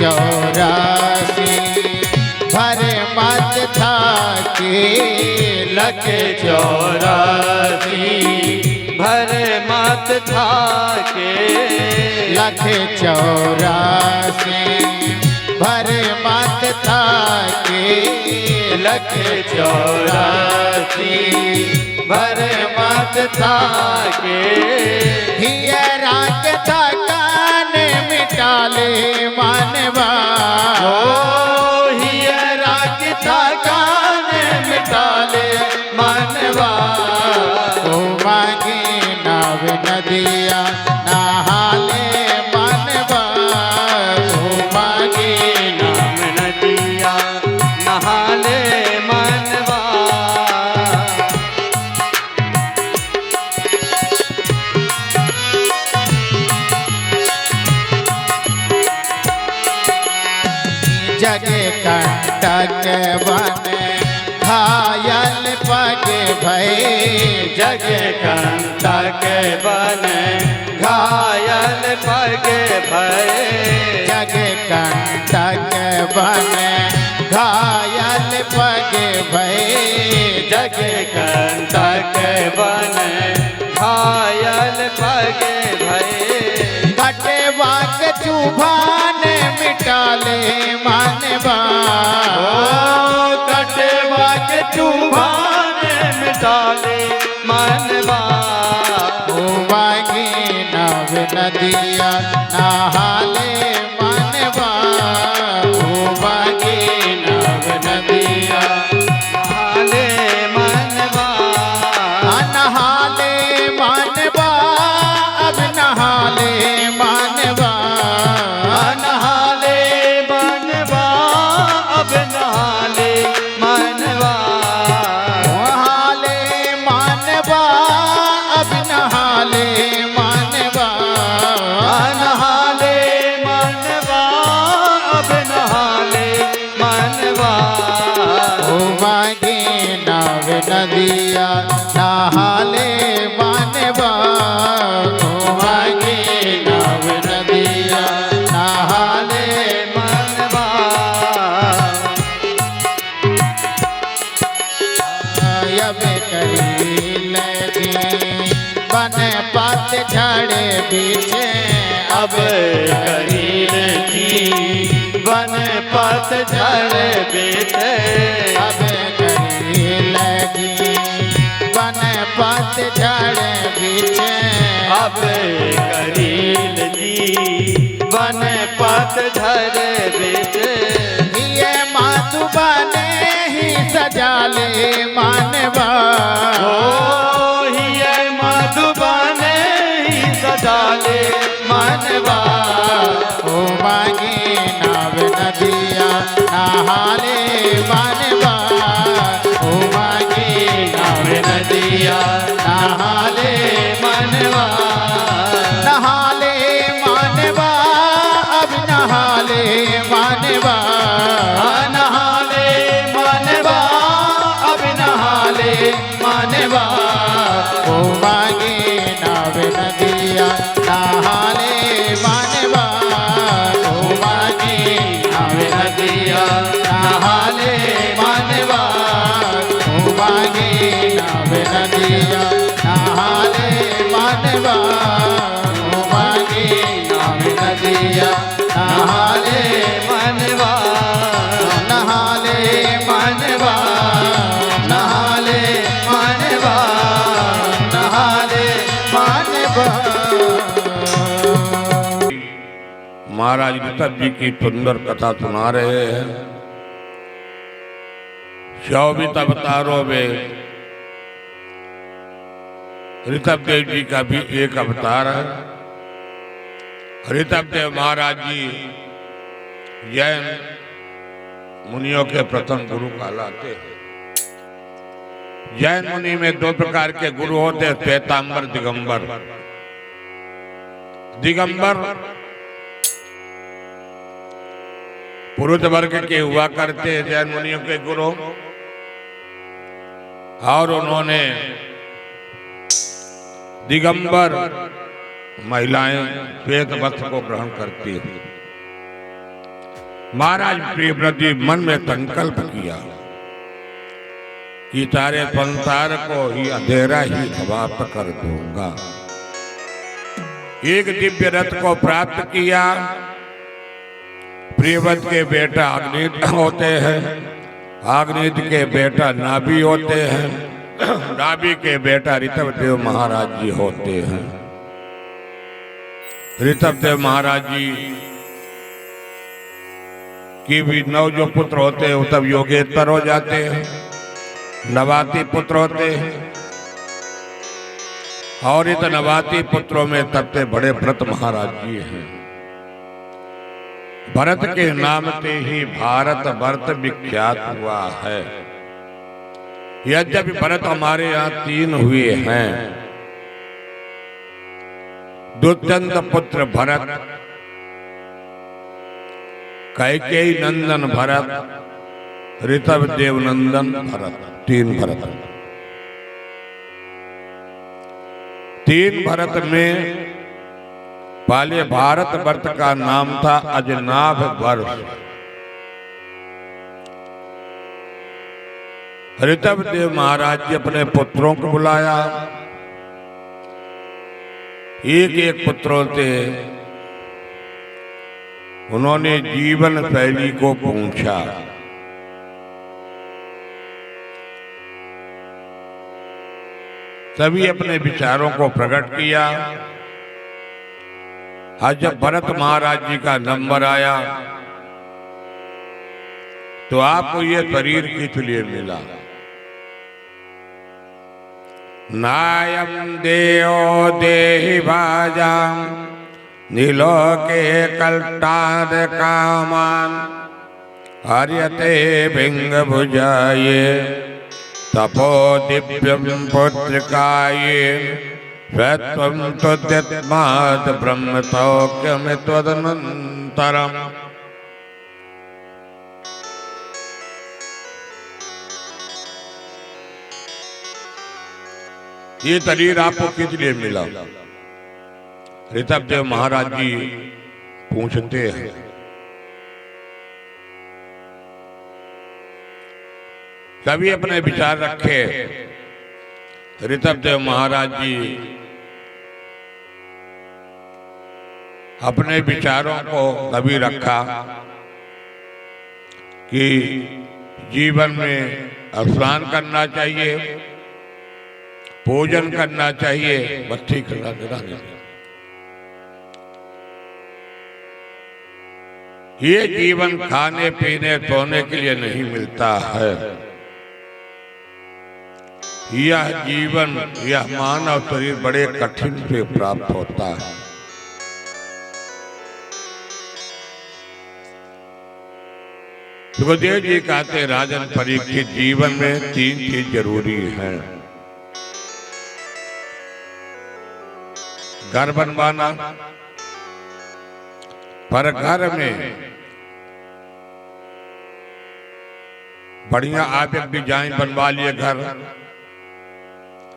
चौरासी भरे मत था के लख चौरासी भरे मत था के लख चौरासी भरे मत था के लख चौरासी भरे मत था के हियरा के थकान मिटाले मानवा ओ हियरा की थकान मिटाले मनवा ओ मांगे नाव नदिया नहाले मानवा ओ मांगे नाम नदिया नहाले मनवा जगे कंटक बन घायल पग भय जग कंटक बन घायल पग भय जग कंटक बन घायल पग भय जग कंटक बन घायल पग भय कटवा के चुभान मिटाले मानवा ओ कटवा के चुभान मिटाले मनवा ओ मांगे नाव नदिया नहाले मानवा ओ मांगे नाव नदिया नहाले मनवा नहाले मानवा अब नहाले मानवा नहाले मनवा अब नहाले मनवा नहाले मानवा अब नहाले मानवा नहाले मनवा अब नहाले मनवा ओ मांगे नाव नदिया नहाले मानवा ओ मांगे नाव नदिया नहाले मनवा अब करी लगी बन पात झाड़े पीछे अब करील की वन पत झड़ बेटे अब करी लगी बन पात झाड़े पीछे अब करील जी वन पत झड़ बेटे ये माधु बने ही सजाले मानवा ओ हिय मधुबन ही सजाले मनवा ओ मांगे नाव नदिया नहाले मानवा ओ मांगे नाव नदिया नहाले मनवा नहाले मानवा अब नहाले मानवा नहाले मनवा अब नहाले मनवा ओ मांगे नाव नदिया नहाले मानवा ओ मांगे नाव नदिया नहाले मानवा ओ मांगे नाव नदिया नहाले मानवा ओ मांगे नाव नदिया नहाले मनवा नहाले मनवा नहाले मनवा नहाले मानवा। महाराज ऋषभ जी की सुंदर कथा सुना रहे हैं। 24 अवतारों में ऋषभ देव जी का भी एक अवतार है। ऋषभ देव महाराज जी जैन मुनियों के प्रथम गुरु कहलाते हैं। जैन मुनि में 2 प्रकार के गुरु होते हैं, श्वेतांबर, दिगंबर। दिगंबर पुरुष वर्ग के हुआ करते हैं जैन मुनियों के गुरु, और उन्होंने दिगंबर महिलाएं श्वेत वस्त्र को ग्रहण करती हैं। महाराज प्रियव्रत जी मन में संकल्प किया कि सारे संसार को ही अंधेरा ही समाप्त कर दूंगा। एक दिव्य रथ को प्राप्त किया। प्रियव्रत के बेटा अग्नित होते हैं, अग्नित के बेटा नाभि होते हैं, नाभि के बेटा ऋतवदेव महाराज जी होते हैं। ऋतवदेव महाराज जी की भी 9 जो पुत्र होते हैं वो तब योगेश्वर हो जाते हैं, नवाती पुत्र होते हैं। और इन नवाती पुत्रों में सबसे बड़े भरत महाराज जी हैं। भरत के नाम से ही भारत वर्ष विख्यात हुआ है। यद्यपि भरत हमारे यहाँ 3 हुए हैं, दुष्यंत पुत्र भरत, कैकेयी नंदन भरत, ऋतवदेव नंदन भरत, 3 भरत। 3 भरत में पहले भारत वर्ष का नाम था अजनाभ वर्ष। ऋतवदेव महाराज जी अपने पुत्रों को बुलाया, एक एक पुत्रों से उन्होंने जीवन शैली को पूछा। सभी अपने विचारों को प्रकट किया। आज जब भरत महाराज जी का नंबर आया तो आपको ये शरीर किस लिए मिला? नायम देयो देहि भाजाम नीलोके कल्टाद कामान हर्यते भिंग भुजाये तपो दिव्यम पुत्रकाये स्वत्वं तुद्यत्माद ब्रह्म सौख्यम त्वदनन्तरम्। ये शरीर आपको किस लिए मिला? ऋतवदेव महाराज जी पूछते हैं। सभी अपने विचार रखे। ऋतवदेव महाराज जी अपने विचारों को कभी रखा कि जीवन में स्नान करना चाहिए, भोजन करना चाहिए, बस ठीक है। ये जीवन खाने पीने सोने के लिए नहीं मिलता है। यह जीवन, यह मानव शरीर बड़े कठिन से प्राप्त होता है। सुखदेव जी कहते राजन परीक्षित, जीवन में 3 चीज जरूरी है। घर बनवाना, पर घर में बढ़िया आप एक डिजाइन बनवा लिए घर,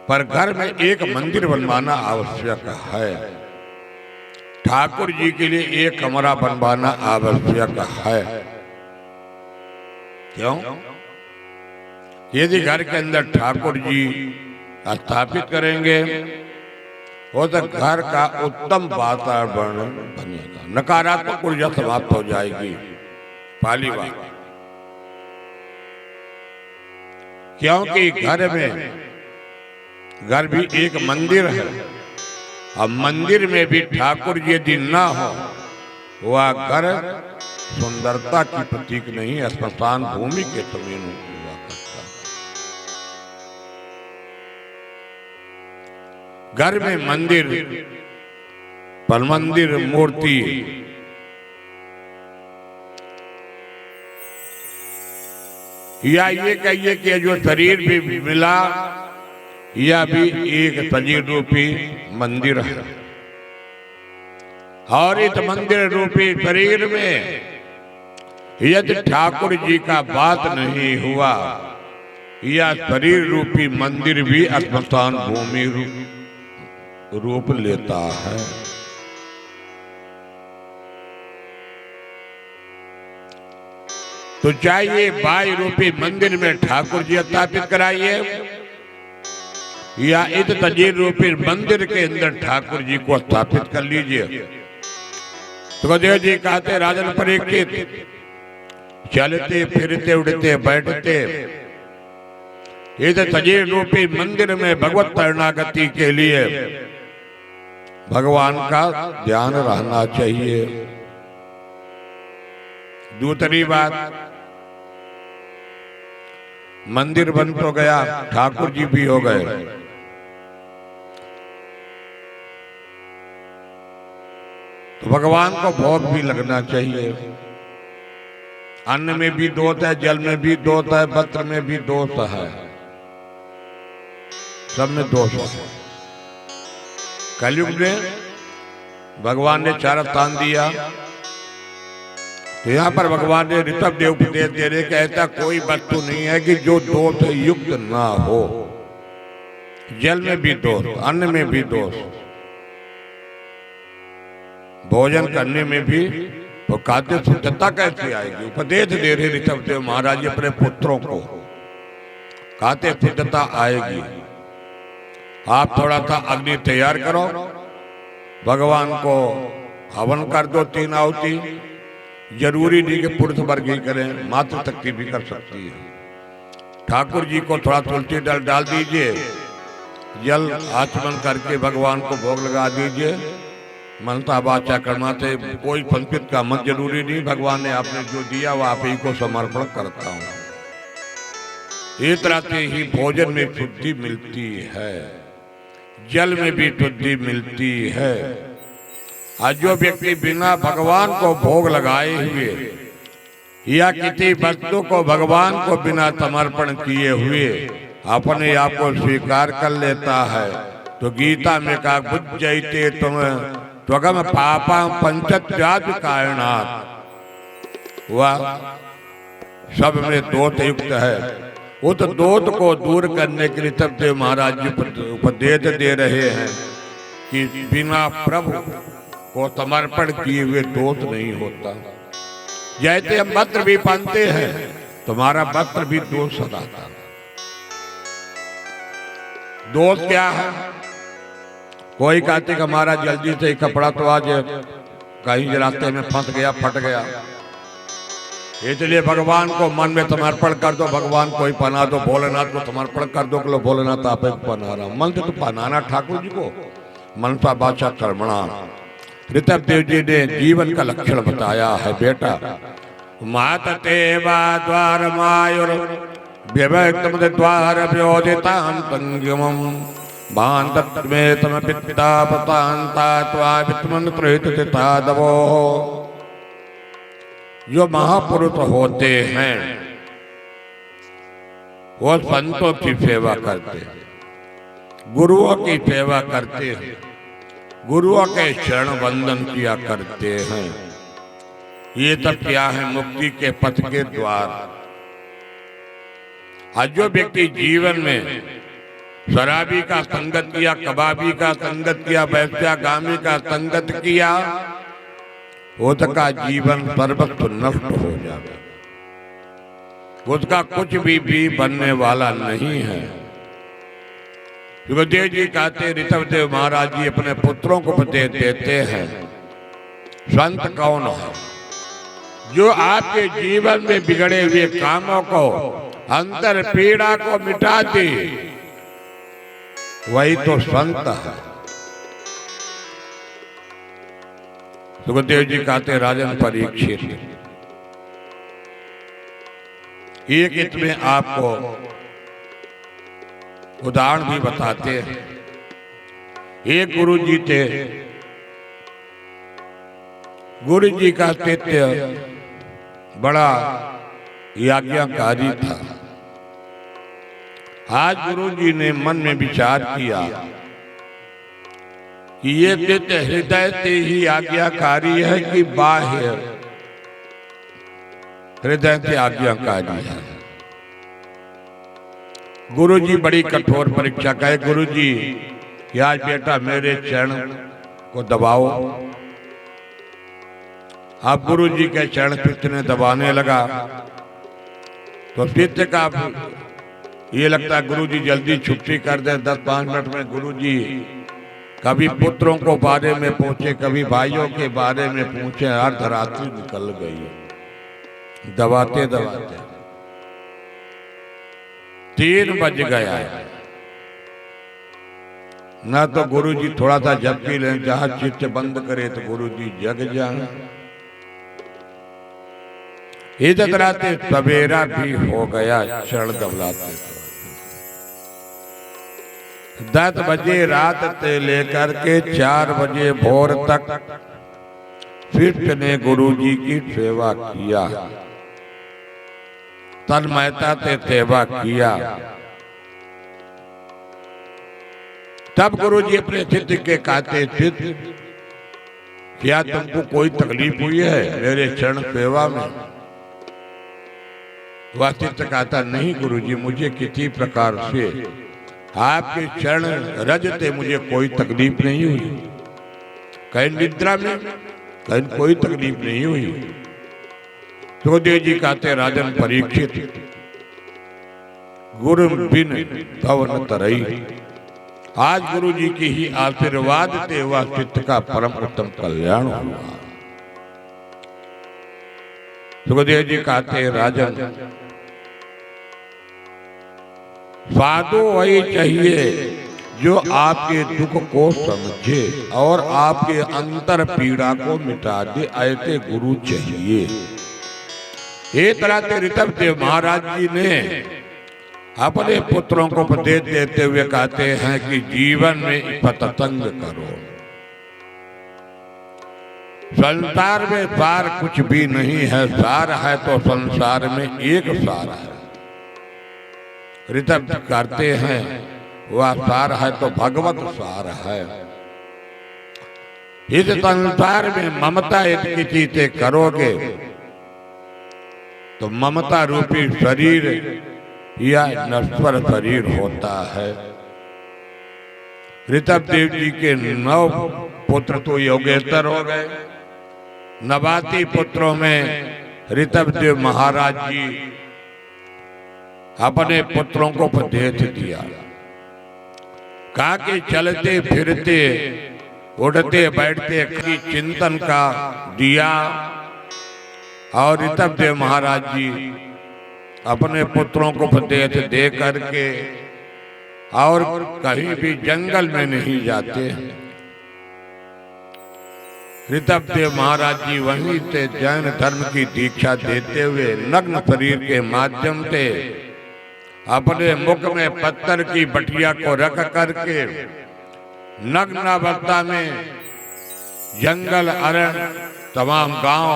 पर घर में एक मंदिर बनवाना आवश्यक है। ठाकुर जी के लिए एक कमरा बनवाना आवश्यक है। क्यों? यदि घर के अंदर ठाकुर जी स्थापित करेंगे वो तो घर का उत्तम वातावरण बनेगा, नकारात्मक ऊर्जा समाप्त हो जाएगी। पहली बात, क्योंकि घर भी एक मंदिर है। अब मंदिर में भी ठाकुर जी यदि ना हो, वह घर सुंदरता की प्रतीक नहीं, श्मशान भूमि के समान हुआ करता। घर में मंदिर, पर मंदिर मूर्ति, या ये कहिए कि जो शरीर भी मिला यह भी एक शरीर रूपी मंदिर है। और इस मंदिर रूपी शरीर में यदि ठाकुर जी का बात नहीं हुआ, यह शरीर रूपी मंदिर भी श्मशान भूमि रूप लेता है। तो चाहिए बाई रूपी मंदिर में ठाकुर जी स्थापित कराइए या इत तजीर रूपी मंदिर के अंदर ठाकुर जी को स्थापित कर लीजिए। सुखदेव जी कहते राजन परीक्षित, चलते फिरते उड़ते बैठते इस तजीर रूपी मंदिर में भगवत शरणागति के लिए भगवान का ध्यान रहना चाहिए। दूसरी बात, मंदिर बन तो गया, ठाकुर जी भी हो गए, तो भगवान को भोग भी लगना चाहिए। अन्न में भी दोष है, जल में भी दोष है, वस्त्र में भी दोष है, सब में दोष है। कलयुग में भगवान ने चार स्थान दिया, तो यहाँ पर भगवान ने ऋषभ देव उपदेश दे रहे कि ऐसा कोई वस्तु नहीं है कि जो दोष युक्त ना हो। जल में भी दोष, अन्न में भी दोष, भोजन करने में भी तो खाद्य शुद्धता कैसे आएगी। उपदेश दे रहे ऋषभ देव महाराज अपने पुत्रों को, खाद्य शुद्धता आएगी। आप थोड़ा सा अग्नि तैयार करो, भगवान को हवन कर दो 3 आहुति। जरूरी नहीं कि पुरुष वर्ग ही करें, मातृ शक्ति भी कर सकती है। ठाकुर जी को थोड़ा तुलसी दल डाल दीजिए, जल आचमन करके भगवान को भोग लगा दीजिए। मनता वाचा कर्मा से कोई संस्कृत का मत जरूरी नहीं, भगवान ने आपने जो दिया वो आप ही को समर्पण करता हूँ। इस तरह से ही भोजन में शुद्धि मिलती है, जल में भी शुद्धि मिलती है। आज जो व्यक्ति बिना भगवान को भोग लगाए हुए या किसी वस्तु को भगवान को बिना समर्पण किए हुए अपने आप को स्वीकार कर लेता है, तो गीता में कहा बुझ्जयते तुम त्वगम पापा पंचत्याग कारणात्, वह सब में दोष युक्त है। उस दोष को दूर करने के लिए ऋषभ महाराज जी उपदेश दे रहे हैं कि बिना प्रभु को समर्पण किए हुए दोष नहीं होता। जैसे हम वस्त्र भी पहनते हैं, तुम्हारा वस्त्र भी दोष सदाता। दोष क्या है? कोई कहते कि हमारा जल्दी से कपड़ा तो आज कहीं रास्ते में फंस गया, फट गया, इसलिए भगवान को मन में समर्पण कर दो, भगवान को ही पहना दो, भोलेनाथ को समर्पण कर दो कि लो भोलेनाथ आप पहना रहा। मन से तो पहनाना ठाकुर जी को, मनसा वाचा कर्मणा। ऋषभ देव जी ने जीवन का लक्षण बताया है। बेटा मात तेवा द्वार मायुर व्यवक्तम द्वार व्योदितां संगमम बांधत में तम पिता पतांता त्वा वित्मन प्रहितता दवो। जो महापुरुष होते हैं वो संतों की सेवा करते हैं, गुरुओं की सेवा करते हैं, गुरुओं के शरण वंदन किया करते हैं। ये सब क्या है? मुक्ति के पथ के द्वार। आज जो व्यक्ति जीवन में शराबी का संगत किया, कबाबी का संगत किया, वैश्यागामी का संगत किया, उसका जीवन सर्वस्व नष्ट हो जाएगा, उसका कुछ भी बनने वाला नहीं है। सुखदेव जी कहते, ऋषभ देव महाराज जी अपने पुत्रों को उपदेश देते हैं, संत कौन है? जो आपके जीवन में बिगड़े हुए कामों को, अंतर पीड़ा को मिटा दे, वही तो संत है। सुखदेव जी कहते, राजन परीक्षित, एक इसमें आपको उदाहरण भी बताते हैं। एक गुरु जी थे, गुरु जी का शिष्य बड़ा आज्ञाकारी था। आज गुरु जी ने मन में विचार किया कि ये शिष्य हृदय से ही आज्ञाकारी है कि बाह्य हृदय से आज्ञाकारी है। गुरु जी बड़ी कठोर परीक्षा कहे, गुरु जी आज बेटा मेरे चरण को दबाओ। अब गुरु जी के चरण कृष्ण ने दबाने लगा, तो शिष्य का ये लगता है गुरुजी जल्दी छुट्टी कर दे, 10-5 मिनट में गुरुजी कभी पुत्रों को बारे में पूछे, कभी भाइयों के बारे में पूछे। अर्धरात्रि निकल गई, दबाते दबाते 3 बज गया। ना तो गुरुजी थोड़ा सा झपकी लें, जहां चित्त बंद करे तो गुरुजी जग जाए। इधर राते सवेरा भी हो गया, चढ़ दबलाते 10 बजे रात से लेकर के 4 बजे भोर तक शिष्य ने गुरुजी की सेवा किया, तन्मयता से सेवा किया। तब गुरुजी अपने शिष्य के कहते, शिष्य क्या तुमको कोई तकलीफ हुई है मेरे चरण सेवा में? वह शिष्य कहता, नहीं गुरुजी, मुझे किसी प्रकार से आपके चरण रजते मुझे कोई तकलीफ नहीं हुई। कहीं निद्रा में कहीं कोई तकलीफ नहीं हुई। सुखदेव जी कहते, राजन परीक्षित, गुरु बिन भवन तरई। आज गुरु जी की ही आशीर्वाद से वह चित्त का परम उत्तम कल्याण हुआ। सुखदेव जी कहते, राजन साधु वही चाहिए जो आपके दुख को समझे और आपके अंतर पीड़ा को मिटा दे, ऐसे गुरु चाहिए। एक तरह से ऋषभदेव महाराज जी ने अपने पुत्रों को उपदेश देते हुए कहते हैं कि जीवन में सत्संग करो। संसार में सार कुछ भी नहीं है, सार है तो संसार में एक सार है। ऋषभ करते हैं वह सार है तो भगवत सार है। इस संसार में ममता यदि किसी से करोगे तो ममता रूपी शरीर या नश्वर शरीर होता है। ऋषभदेव जी के 9 पुत्र तो योगेश्वर हो गए। 89 पुत्रों में ऋषभदेव महाराज जी अपने पुत्रों को उपदेश दिया। कहा कि चलते फिरते उड़ते बैठते की चिंतन का दिया। और ऋषभदेव महाराज जी अपने पुत्रों को उपदेश दे करके और कहीं भी जंगल में नहीं जाते। ऋषभदेव महाराज जी वहीं से जैन धर्म की दीक्षा देते हुए नग्न शरीर के माध्यम से अपने मुख में पत्थर की बटिया को रख करके नग्न अवस्था में जंगल अरण्य तमाम गांव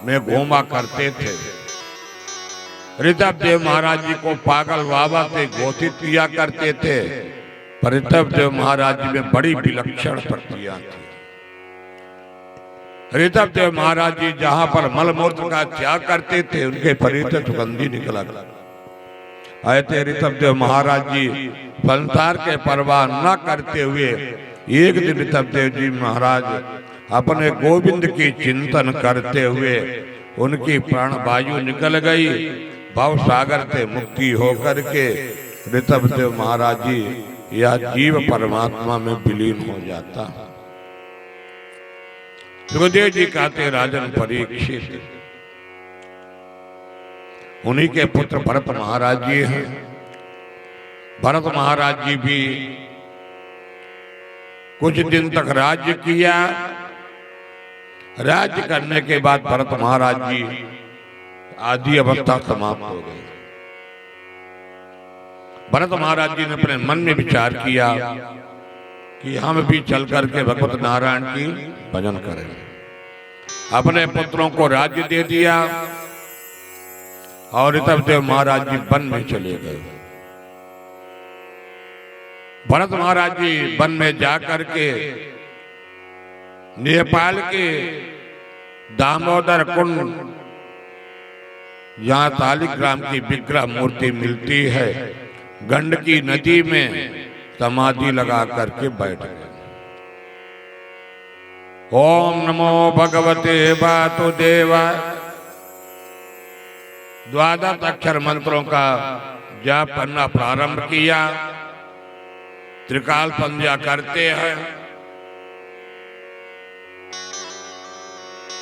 में घूमा करते थे। ऋषभदेव महाराज जी को पागल बाबा से घोषित किया करते थे, पर ऋषभदेव महाराज जी में बड़ी विलक्षण शक्तियां थी। ऋषभदेव महाराज जी जहां पर मलमूत्र का त्याग करते थे उनके शरीर से सुगंधी निकला। ऐसे ऋषभदेव महाराज जी संसार के परवाह न करते हुए एक दिन ऋषभदेव जी महाराज अपने गोविंद की चिंतन करते हुए उनकी प्राण वायु निकल गई। भव सागर से मुक्ति होकर के ऋषभदेव महाराज जी यह जीव परमात्मा में विलीन हो जाता। सुखदेव जी कहते, राजन परीक्षित, उन्हीं के पुत्र भरत महाराज जी हैं। भरत महाराज जी भी कुछ दिन तक राज्य किया। राज्य करने के बाद भरत महाराज जी आदि अवस्था समाप्त हो गई। भरत महाराज जी ने अपने मन में विचार किया कि हम भी चल करके भगवत नारायण की भजन करें। अपने पुत्रों को राज्य दे दिया और ऋषभदेव महाराज जी वन में चले गए। भरत महाराज जी वन में जाकर के नेपाल के दामोदर कुंड, यहाँ शालिग्राम की विग्रह मूर्ति मिलती है, गंडकी नदी में समाधि लगा करके बैठ गए। ओम नमो भगवते वासुदेवाय। द्वादश अक्षर मंत्रों का जाप करना प्रारंभ किया। त्रिकाल संध्या करते हैं।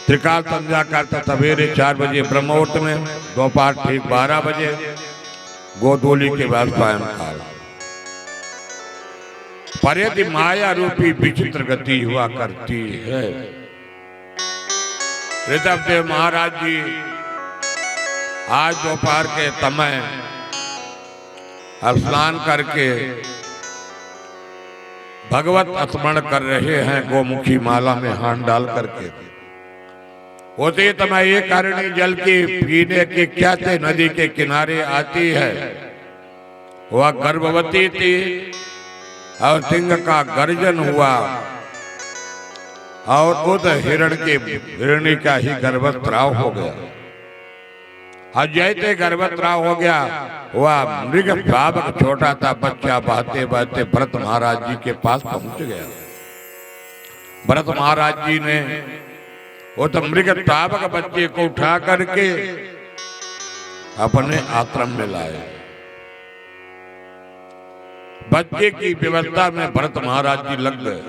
त्रिकाल संध्या करते सवेरे 4 बजे ब्रह्म मुहूर्त में, दोपहर ठीक 12 बजे, गोधूली के बाद सायंकाल। पर यदि माया रूपी विचित्र गति हुआ करती है। ऋषभदेव महाराज जी आज दोपहर के समय स्नान करके भगवत स्मरण कर रहे हैं, गोमुखी माला में हाथ डाल करके। होते समय एक हरिणी जल की पीने के क्या से नदी के किनारे आती है। वह गर्भवती थी और सिंह का गर्जन हुआ और उस हिरणी का ही गर्भस्राव हो गया। और जैसे गर्भस्राव हो गया, वह मृग शावक छोटा सा बच्चा बहते बहते भरत महाराज जी के पास पहुंच गया। भरत महाराज जी ने वो तो मृग शावक बच्चे को उठा करके अपने आश्रम में लाए। बच्चे की व्यवस्था में भरत महाराज जी लग गए।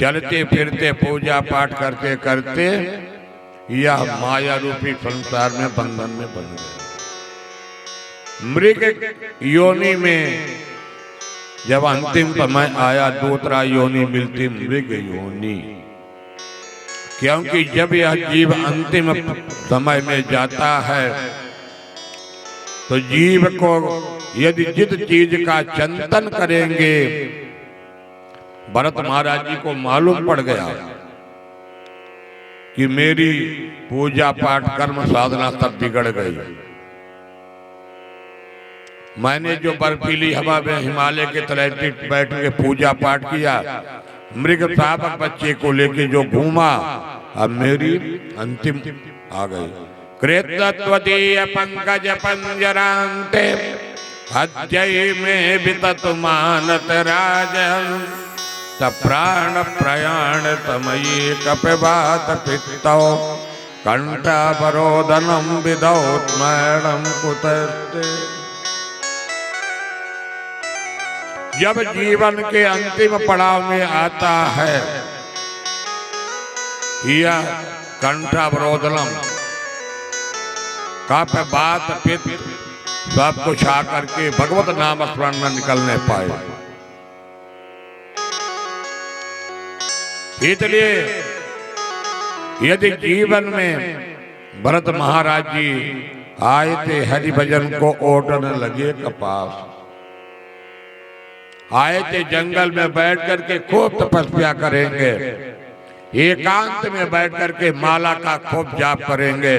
चलते फिरते पूजा पाठ करते करते यह माया रूपी संसार में बंधन में बन गए। मृग योनि में जब अंतिम समय आया, दूसरा योनि मिलती मृग योनि। क्योंकि जब यह जीव अंतिम समय में जाता है तो जीव को यदि जिस चीज का चिंतन करेंगे, भरत महाराज जी को मालूम पड़ गया कि मेरी पूजा पाठ कर्म साधना सब बिगड़ गई। मैंने जो बर्फीली हवा में हिमालय के तलहटी बैठ के पूजा पाठ किया, मृग शावक बच्चे को लेके जो घूमा, अब मेरी अंतिम आ गई। कृतत्वदीय पंकज पंजरांते अध्यय में वितत मानत राजन प्राण प्रयाण तमयी कपिवात पित्तौ कंठावरोदनम विदौत्मैणम कुतस्ते। जब जीवन के अंतिम पड़ाव में आता है यह कंठावरोदनम कपिवात पित्त सब कुछ आकर के भगवत नाम स्मरण न निकलने पाए। इसलिए यदि जीवन में भरत महाराज जी आए थे, हरि भजन को ओटने लगे कपास, आए थे जंगल में बैठ करके खूब तपस्या करेंगे, एकांत में बैठ करके माला का खूब जाप करेंगे।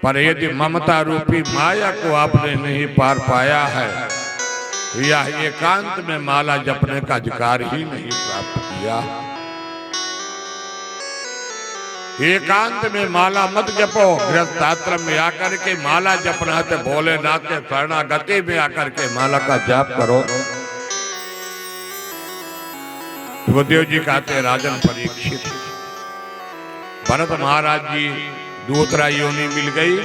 पर यदि ममता रूपी माया को आपने नहीं पार पाया है, यह एकांत में माला जपने का अधिकार ही नहीं प्राप्त किया। एकांत में माला मत जपो। गृहस्थ आश्रम में आकर के माला जपना है तो भोलेनाथ के शरणागति में आकर के माला का जाप करो। सुखदेव जी कहते, राजन परीक्षित, भरत महाराज जी दूसरा योनि मिल गई,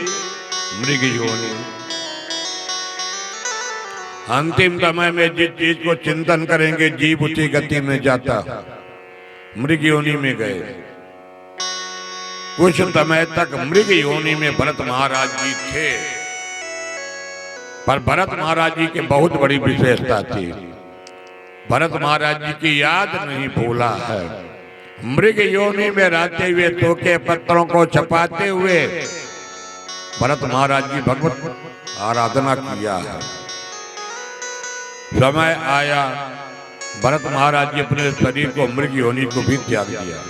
मृग योनि। अंतिम समय में जिस चीज को चिंतन करेंगे जीव उसी गति में जाता, मृग योनि में गए। कुछ समय तक मृग योनि में भरत महाराज जी थे, पर भरत महाराज जी की बहुत बड़ी विशेषता थी। भरत महाराज जी की याद नहीं भूला है। मृग योनि में रहते हुए सूखे पत्थरों को छपाते हुए भरत महाराज जी भगवत आराधना किया है। समय आया, भरत महाराज जी अपने शरीर को मृग योनि को भी त्याग दिया।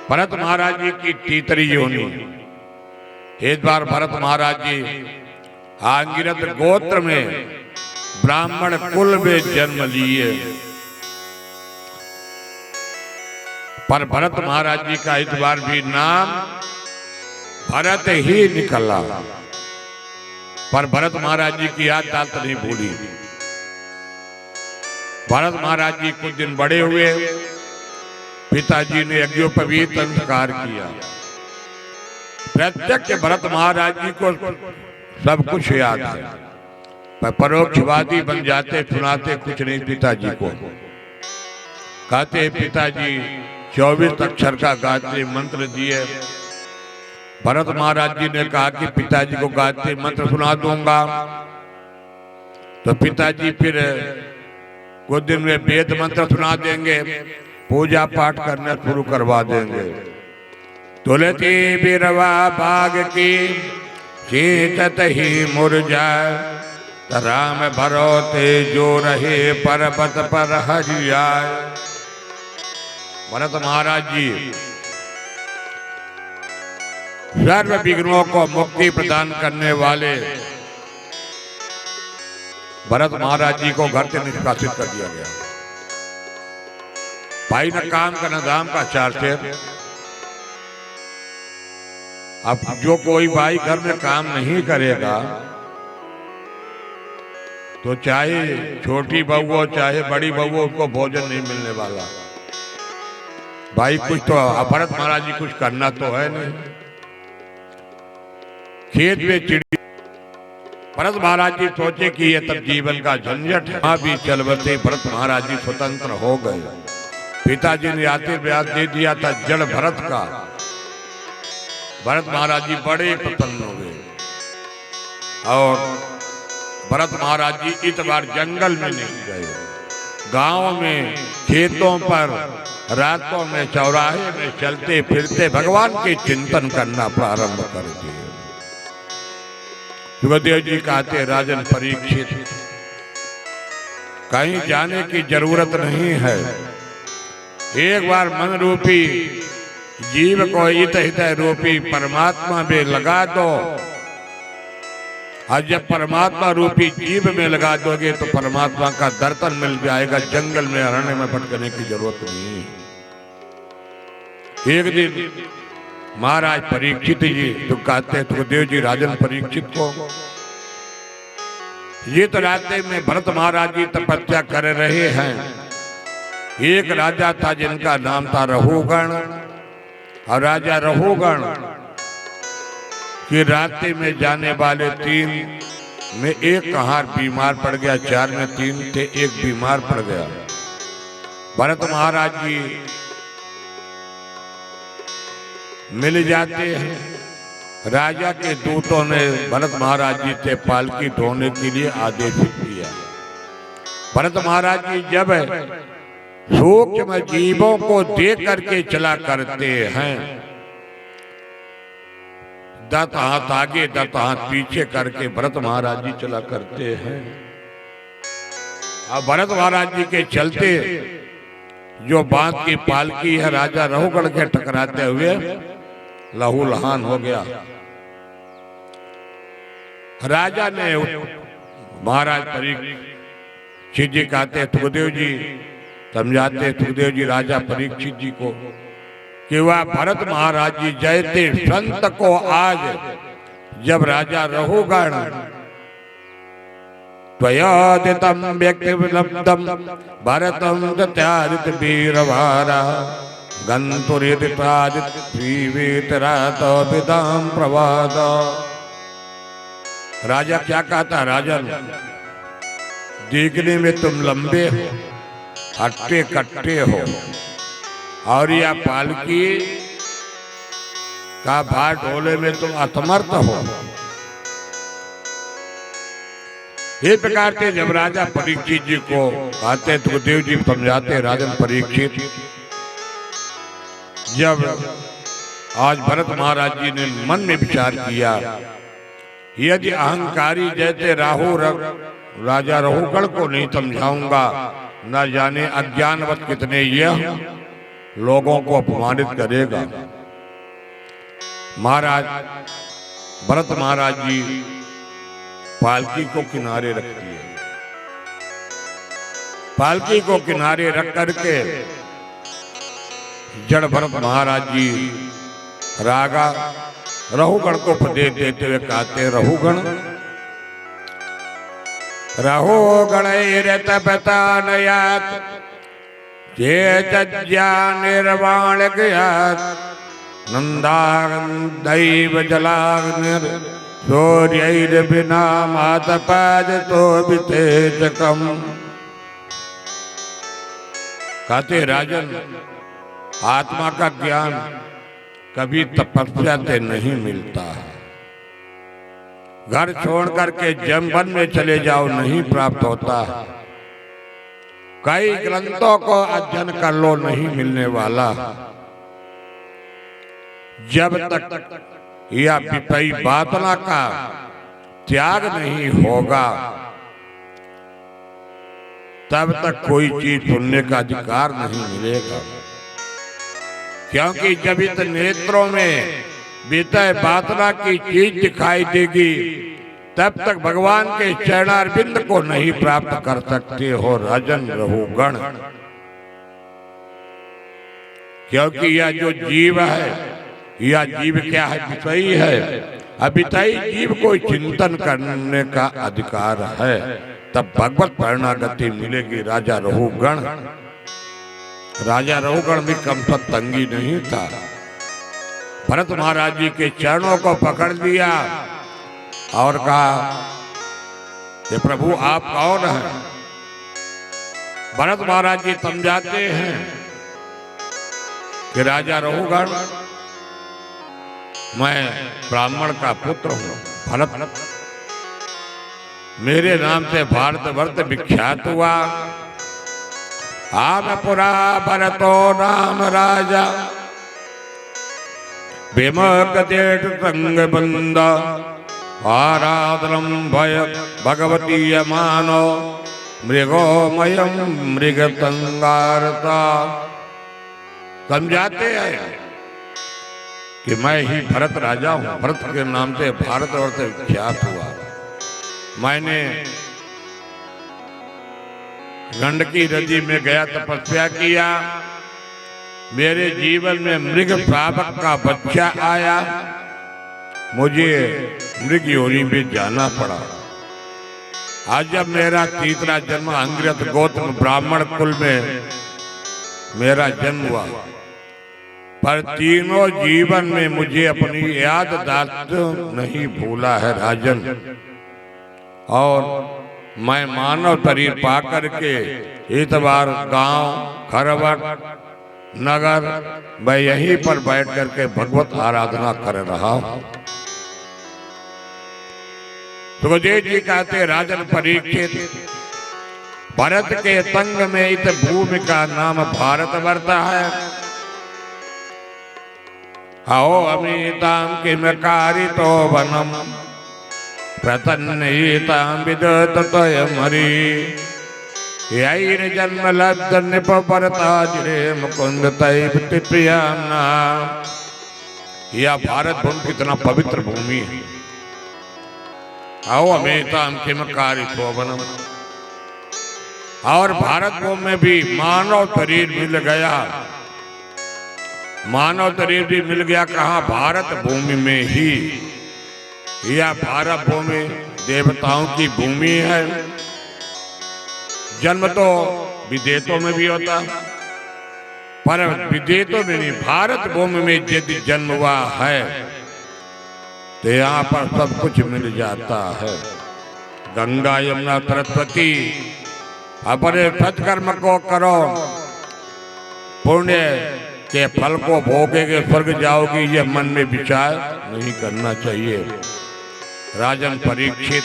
भरत महाराज जी की तीसरी योनि। एक बार भरत महाराज जी आंगिरथ गोत्र में ब्राह्मण कुल में जन्म लिए, पर भरत महाराज जी का इस बार भी नाम भरत ही निकला। पर भरत महाराज जी की याद दात नहीं भूली। भरत महाराज जी कुछ दिन बड़े हुए, पिताजी ने यज्ञोपवीत संस्कार किया। प्रत्यक्ष भरत महाराज जी को सब कुछ याद है, पर परोक्षवादी बन जाते, सुनाते कुछ नहीं पिताजी को। कहते पिताजी 24 अक्षर का गायत्री मंत्र दिए। भरत महाराज जी ने कहा कि पिताजी को गायत्री मंत्र सुना दूंगा। तो पिताजी फिर कुछ दिन में वेद मंत्र सुना देंगे, पूजा पाठ करना शुरू करवा देंगे। तुलसी बिरवा बाग की चेतत ही मुरझाए, राम भरोते जो रहे पर्वत पर हरियाए। भरत महाराज जी सर्व विघ्नों को मुक्ति प्रदान करने वाले भरत महाराज जी को घर से निष्कासित कर दिया गया। भाई न काम का न दाम का चार शेर। अब जो कोई भाई घर में काम नहीं करेगा तो चाहे छोटी बहू हो चाहे बड़ी बहू हो, उसको भोजन नहीं मिलने वाला। भाई कुछ तो भरत महाराज जी कुछ करना तो है नहीं। खेत में चिड़ी भरत महाराज जी सोचे कि ये तब जीवन का झंझट है। वहां भी चलबते भरत महाराज जी स्वतंत्र हो गए। पिताजी ने आशीर्वाद दे दिया था जड़ भरत का। भरत महाराज जी बड़े प्रसन्न हो गए और भरत महाराज जी इस बार जंगल में नहीं गए, गांव में, खेतों पर, रातों में, चौराहे में चलते फिरते भगवान के चिंतन करना प्रारंभ कर दिए। सुखदेव जी कहते राजन परीक्षित, कहीं जाने की जरूरत नहीं है। एक बार मन रूपी जीव को हित हितय रूपी परमात्मा में लगा दो, और जब परमात्मा रूपी जीव में लगा दोगे तो परमात्मा का दर्शन मिल जाएगा। जंगल में अरण्य में भटकने की जरूरत नहीं। एक दिन महाराज परीक्षित जी तो कहते सुखदेव जी राजन परीक्षित को, ये तो रास्ते में भरत महाराज जी तपस्या कर रहे हैं। एक राजा था जिनका नाम था रहुगण, और राजा रहुगण कि रास्ते में जाने वाले 3 में एक कहार बीमार पड़ गया, 4 में 3 थे, एक बीमार पड़ गया। भरत महाराज जी मिल जाते हैं। राजा के दूतों ने भरत महाराज जी से पालकी ढोने के लिए आदेशित किया। भरत महाराज जी जब सूक्ष्म जीवों को देख करके चला करते हैं, 10 हाथ आगे 10 हाथ पीछे करके भरत महाराज जी चला करते हैं। अब भरत महाराज जी के चलते जो बांस की पालकी है राजा रहुगण के टकराते हुए लहू लहान हो गया। राजा ने महाराज परीक्षित जी कहते सुखदेव जी समझाते सुखदेव जी राजा परीक्षित जी को कि वह भरत महाराज जी जयते संत को आज जब राजा रहुगण त्वयादितम व्यक्तिलब्धम भरतम दत्यादित वीरवारा गंतुरिदितादित श्रीवेतरात विदाम प्रवाद। राजा क्या कहता, राजन देखने में तुम लंबे हो, हट्टे कट्टे हो, और यह पालकी का भार ढोले में तुम असमर्थ हो। इस प्रकार से जब राजा परीक्षित जी को कहते सुखदेव जी समझाते राजन परीक्षित, जब आज भरत महाराज जी ने मन में विचार किया यदि अहंकारी जैसे राजा रहुगण को नहीं समझाऊंगा, न जाने अज्ञानवश कितने यह लोगों को अपमानित करेगा। महाराज भरत महाराज जी पालकी को किनारे रख दिए। पालकी को किनारे रख करके जड़ भरत महाराज जी रागा रहुगण को उपदेश देते हुए कहते रहुगण रहुगण निर्वाण ज्ञात नंदादैव जलाग्निर सूर्यैर्विना मातपादतो वितेजकम। कहते राजन, आत्मा का ज्ञान कभी तपस्या से नहीं मिलता है। घर छोड़ करके जमवन में चले जाओ, नहीं प्राप्त होता है। कई ग्रंथों को अध्ययन कर लो, नहीं मिलने वाला। जब तक यह विपई वासना का त्याग नहीं होगा, तब तक कोई चीज सुनने का अधिकार नहीं मिलेगा। क्योंकि जब इस नेत्रों में विपई वासना की चीज दिखाई देगी, तब तक भगवान के चरणारविंद को नहीं प्राप्त कर सकते हो राजन रहुगण। क्योंकि यह जो जीव है, यह जीव क्या है? विषयी है। अविषयी जीव को चिंतन करने का अधिकार है, तब भगवत शरणागति मिलेगी। राजा रहुगण, राजा रहुगण भी कम सत्संगी नहीं था। भरत महाराज जी के चरणों को पकड़ लिया और कहा कि प्रभु आप कौन हैं? भरत महाराज जी समझाते हैं कि राजा रहुगण, मैं ब्राह्मण का पुत्र हूं। भरत, मेरे नाम से भारतवर्ष विख्यात हुआ। आम पुरा भरतो नाम राजा, विमुख जेठ संग बंदा, आराधनम भय भगवती मानो, मृगोमयम मृग संगारता। समझाते हैं कि मैं ही भरत राजा हूं। भरत के नाम से भारतवर्ष विख्यात हुआ। मैंने गंडकी नदी में गया, तपस्या किया। मेरे जीवन में मृग प्रापक का बच्चा आया, मुझे मृग योनि में जाना पड़ा। आज जब मेरा तीसरा जन्म अंग्रेज गौतम ब्राह्मण कुल में मेरा जन्म हुआ, पर तीनों जीवन में मुझे अपनी याददाश्त नहीं भूला है राजन। और मैं मानव शरीर पा करके इस बार गांव खरवट नगर मैं यहीं पर बैठ करके भगवत आराधना कर रहा हूं। सुखदेव जी कहते, राजन परीक्षित, भरत के संग में इस भूमि का नाम भारतवर्ष है। आओ अमिताम किम कारितो वनम, प्रतन्नयिताम विदत तयमरी, यैर जन्म लब्ध निप परताजिरे मुकुंद तैव प्रियाना। यह भारत भूमि कितना पवित्र भूमि है। आओ अमेताम किम कारितो वनम, और भारत भूमि में भी मानव शरीर मिल गया। मानव शरीर भी मिल गया कहाँ? भारत भूमि में ही। यह भारत भूमि देवताओं की भूमि है। जन्म तो विदेशों में भी होता, पर विदेशों में नहीं, भारत भूमि में यदि जन्म हुआ है तो यहाँ पर सब कुछ मिल जाता है। गंगा यमुना सरस्वती, अपने सत्कर्म को करो, पुण्य के फल को भोगेगे, स्वर्ग जाओगी, यह मन में विचार नहीं करना चाहिए। राजन परीक्षित,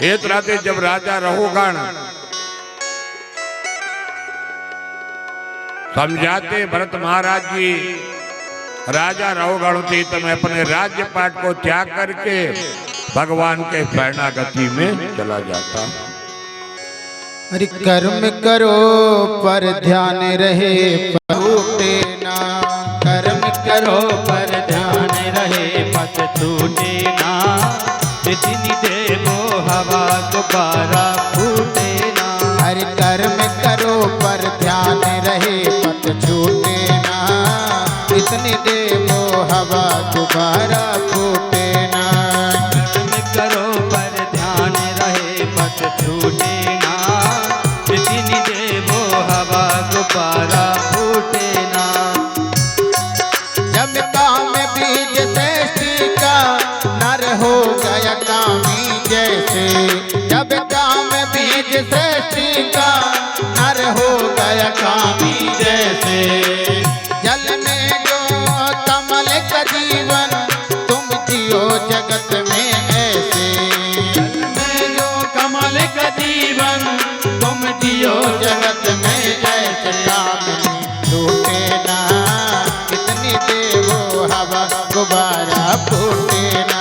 एक रात जब राजा रहुगण समझाते भरत महाराज जी, राजा रहुगण थी, तो मैं अपने राज्य पाठ को त्याग करके भगवान के शरणागति में चला जाता। अरे कर्म करो पर ध्यान रहे छूटे ना, कर्म करो पर ध्यान रहे मत छूटे ना, जितनी देवो हवा गुब्बारा फूटे ना। हर कर्म करो पर ध्यान रहे मत छूटे ना, इतनी देवो हवा गुब्बारा फूटे ना। कर्म करो पर ध्यान रहे मत छूटे ना, जितनी देवो हवा गुब्बारा फूटे ना। बीज सृष्टि का नर हो गया कामी जैसे। जल में जो कमल का जीवन तुम जियो जगत में ऐसे। जल में जो कमल का जीवन तुम जियो जगत में ऐसे। कामिनी टूटे ना कितनी देवो हवा गुब्बारा फूटे ना।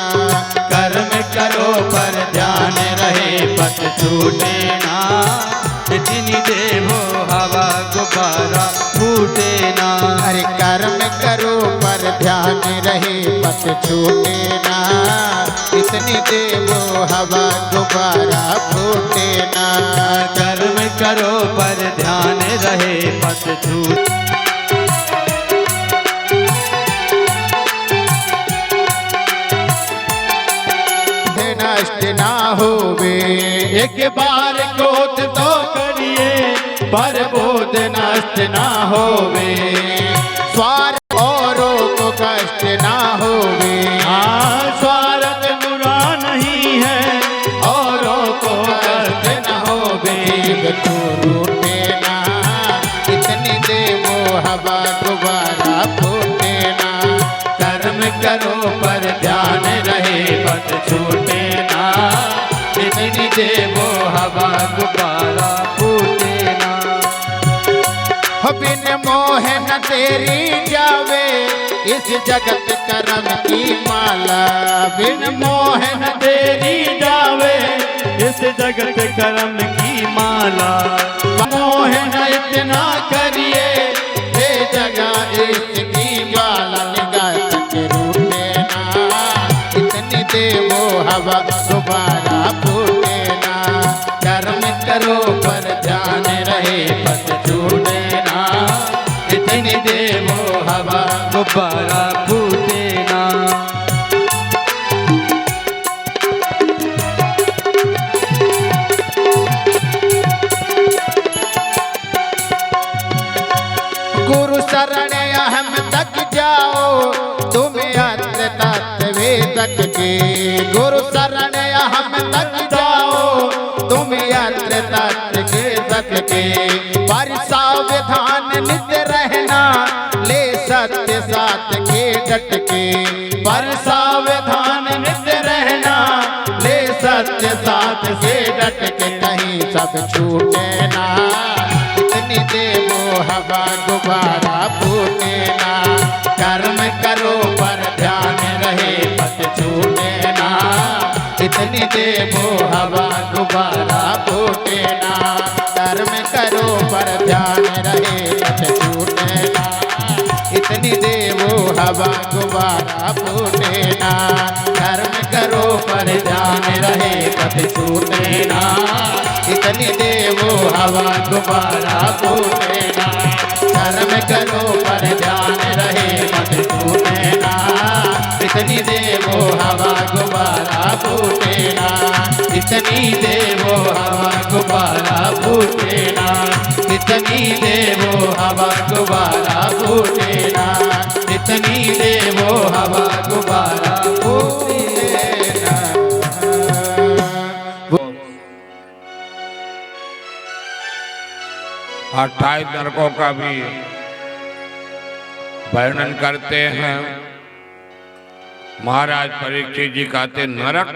कर्म करो पर ध्यान रहे पथ छूटे ना। जिनी देवो हवा गुब्बारा फूटे ना। अरे कर्म करो पर ध्यान रहे पथ छूटे ना। इतनी देवो हवा गुब्बारा फूटे ना। कर्म करो पर ध्यान रहे पथ छूटे। नष्ट ना होवे एक बार क्रोध तो करिए पर बोध नष्ट ना होवे। स्वार्थ औरों को कष्ट ना होवे। स्वार्थ बुरा नहीं है औरों को कष्ट न होवे। तू रूठे ना इतनी देवो हवा गुब्बारा फूटे ना। कर्म करो पर ध्यान रहे पथ छूटे ना। इतनी देवो हवा गुब्बारा फूटे ना। बिन मोह न तेरी जावे इस जगत करम की माला। बिन मोह न तेरी जावे इस जगत कर्म की माला। मोह न इतना करिए हे जगह इसकी बाला। निगाह तक रूठे ना इतनी देवो हवा गुब्बारा फूटे ना। कर्म करो पर ध्यान रहे पथ छूटे ना। इतनी देवो हवा गुब्बारा फूटे ना। गुरु शरण अहम तक जाओ तुम अत्र तत्वे तक के। गुरु शरण अहम तक जाओ तुम अत्र तत्व तक के। पर सावधान नित्य रहना ले सत्य साथ के डट के। पर सावधान नित्य रहना ले सत्य साथ से डट के। कहीं सब छूटे ना इतनी देवो हवा गुब्बारा फूटे ना। कर्म करो पर ध्यान रहे पथ छूटे ना। इतनी देवो हवा गुब्बारा फूटे ना। कर्म करो पर ध्यान रहे पथ छूटे ना। इतनी देवो हवा गुब्बारा फूटे ना। कर्म करो पर ध्यान रहे पथ छूटे ना। इतनी देवो हवा गुब्बारा फूटे ना। कर्म करो पर ध्यान रहे पथ छूटे ना। इतनी देवो हवा गुब्बारा फूटे ना। इतनी देवो हवा गुब्बारा फूटे ना। इतनी देवो हवा गुब्बारा फूटे ना। इतनी देवो हवा गुब्बारा फूटे ना। 28 नरकों का भी वर्णन करते हैं। महाराज परीक्षित जी कहते नरक,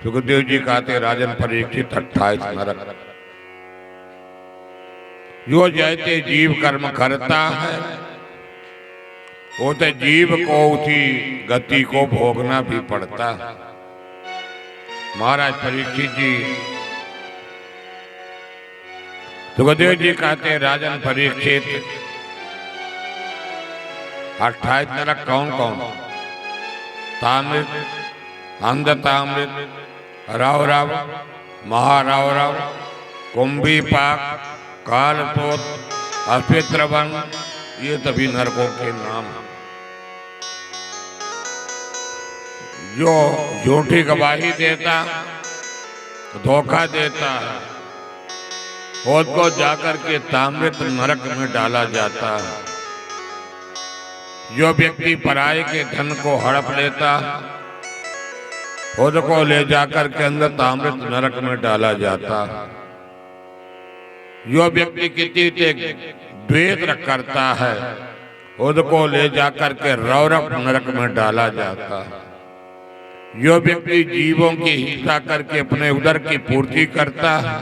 सुखदेव जी कहते राजन परीक्षित 28 नरक। जो जैसे जीव कर्म करता है वो तो जीव को उसी गति को भोगना भी पड़ता है। महाराज परीक्षित जी सुखदेव जी कहते राजन परीक्षित 28 नरक कौन कौन? तामृत, अंधतामृत, रावराव, महारावराव, कुंभीपाक, कालतोत, अस्पित्रवन, ये सभी नरकों के नाम हैं। जो झूठी गवाही देता, धोखा देता है, उसको जाकर के ताम्रित नरक में डाला जाता है। जो व्यक्ति पराये के धन को हड़प लेता, खुद को ले जाकर के अंदर ताम्रत नरक में डाला जाता। जो व्यक्ति किसी से द्वेष करता है खुद को ले जाकर के रौरक नरक में डाला जाता। जो व्यक्ति जीवों की हिंसा करके अपने उदर की पूर्ति करता है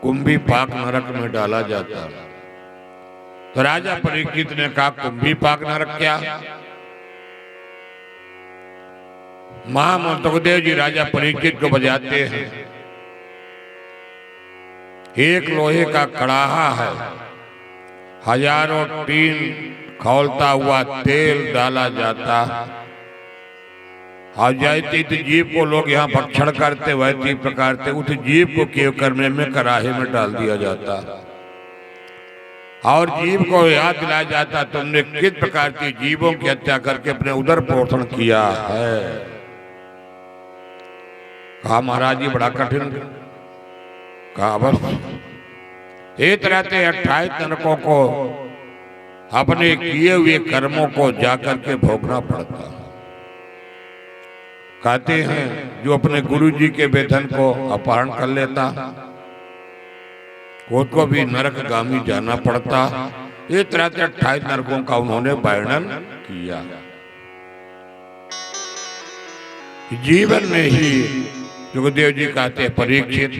कुंभी पाक नरक में डाला जाता। तो राजा परीक्षित ने कहा कुंभी पाक नरक क्या? महामंत्र सुखदेव जी राजा परीक्षित को बजाते हैं। एक लोहे का कड़ाहा है, हजारों टीन खौलता हुआ तेल डाला जाता। और जैसे जीव को लोग यहाँ भक्षण करते वैसी प्रकार से उस जीव को केव करने में कराहे में डाल दिया जाता और जीव को याद दिलाया जाता तुमने किस प्रकार की जीवों की हत्या करके अपने उदर पोषण किया है। कहा महाराज जी बड़ा कठिन। कहा बस एक तरह से 28 नरकों को अपने किए हुए कर्मों को जाकर के भोगना पड़ता। कहते हैं जो अपने गुरु जी के वेतन को अपहरण कर लेता उसको भी नरकगामी जाना पड़ता। इस तरह से 28 नरकों का उन्होंने वर्णन किया। जीवन में ही सुखदेव जी कहते परीक्षित